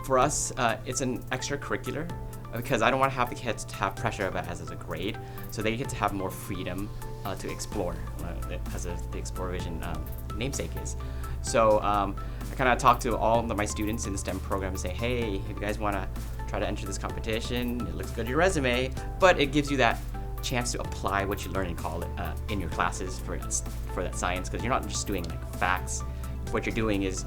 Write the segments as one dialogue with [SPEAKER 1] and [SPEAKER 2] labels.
[SPEAKER 1] For us, it's an extracurricular because I don't want to have the kids to have pressure of it as a grade, so they get to have more freedom to explore, as the ExploraVision namesake is. So I kind of talk to all of my students in the STEM program and say, hey, if you guys want to try to enter this competition, it looks good in your resume, but it gives you that chance to apply what you learn in your classes for that science, because you're not just doing like facts. What you're doing is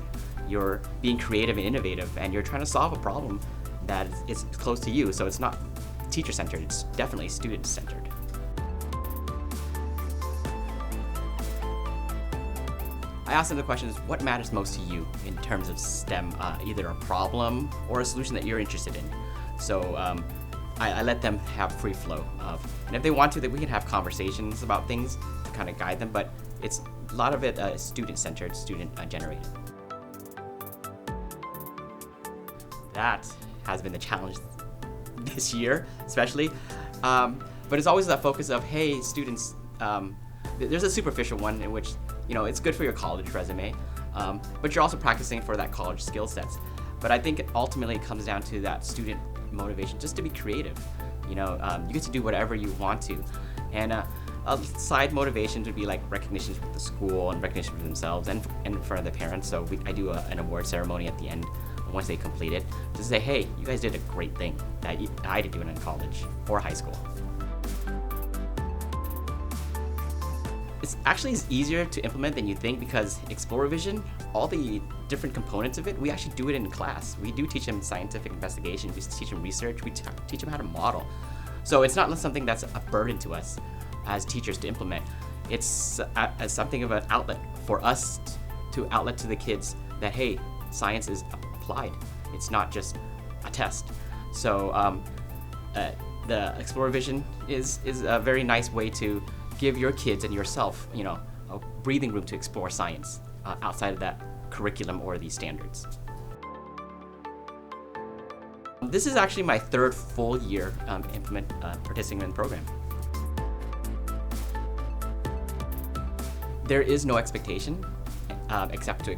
[SPEAKER 1] you're being creative and innovative, and you're trying to solve a problem that is close to you. So it's not teacher-centered, it's definitely student-centered. I ask them the questions, what matters most to you in terms of STEM, either a problem or a solution that you're interested in. So I let them have free flow and if they want to, that we can have conversations about things to kind of guide them, but it's a lot of it student-centered, student-generated. That has been the challenge this year, especially. But it's always that focus of, hey, students, there's a superficial one in which, it's good for your college resume, but you're also practicing for that college skill sets. But I think it ultimately comes down to that student motivation just to be creative. You get to do whatever you want to. And side motivations would be like recognitions with the school and recognition for themselves and in front of the parents. So I do an award ceremony at the end once they complete it to say, hey, you guys did a great thing that I didn't do it in college or high school. It's actually easier to implement than you think, because ExploraVision, all the different components of it, we actually do it in class. We do teach them scientific investigation, we teach them research, we teach them how to model. So it's not something that's a burden to us as teachers to implement. It's something of an outlet for us to outlet to the kids that, hey, science is applied. It's not just a test. So the ExploraVision is a very nice way to give your kids and yourself, a breathing room to explore science outside of that curriculum or these standards. This is actually my third full year participating in the program. There is no expectation except to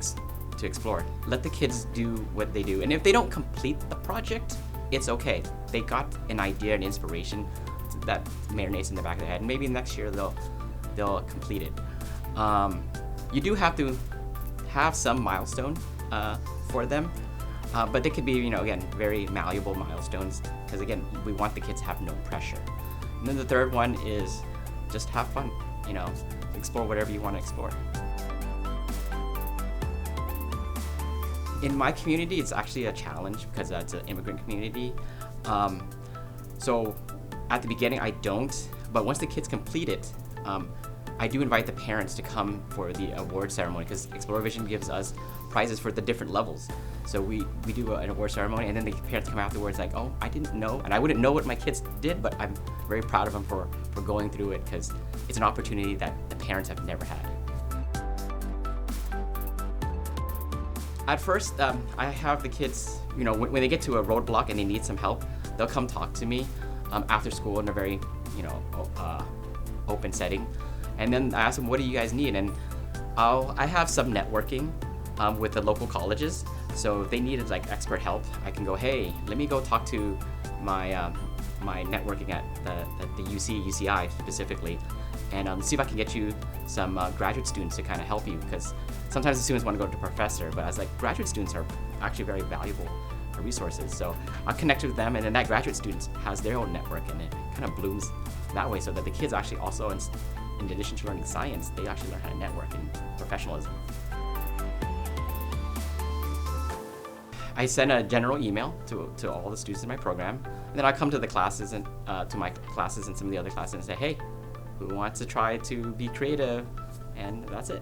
[SPEAKER 1] explore. Let the kids do what they do, and if they don't complete the project, it's okay. They got an idea and inspiration that marinates in the back of their head, and maybe next year they'll complete it. You do have to have some milestone for them, but they could be, again, very malleable milestones, because again, we want the kids to have no pressure. And then the third one is just have fun, explore whatever you want to explore. In my community, it's actually a challenge because it's an immigrant community. So at the beginning, I don't, but once the kids complete it, I do invite the parents to come for the award ceremony, because ExploraVision gives us prizes for the different levels. So we do an award ceremony, and then the parents come afterwards like, oh, I didn't know, and I wouldn't know what my kids did, but I'm very proud of them for going through it, because it's an opportunity that the parents have never had. At first, I have the kids, when they get to a roadblock and they need some help, they'll come talk to me after school in a very, open setting. And then I ask them, what do you guys need? And I have some networking with the local colleges. So if they needed like expert help, I can go, hey, let me go talk to my my networking at the UCI specifically, and see if I can get you some graduate students to kind of help you, because sometimes the students want to go to a professor, but I was like, graduate students are actually very valuable resources. So I'll connect with them, and then that graduate student has their own network, and it kind of blooms that way, so that the kids actually also, in addition to learning science, they actually learn how to network and professionalism. I send a general email to all the students in my program, and then I come to the classes and to my classes and some of the other classes and say, hey, who wants to try to be creative? And that's it.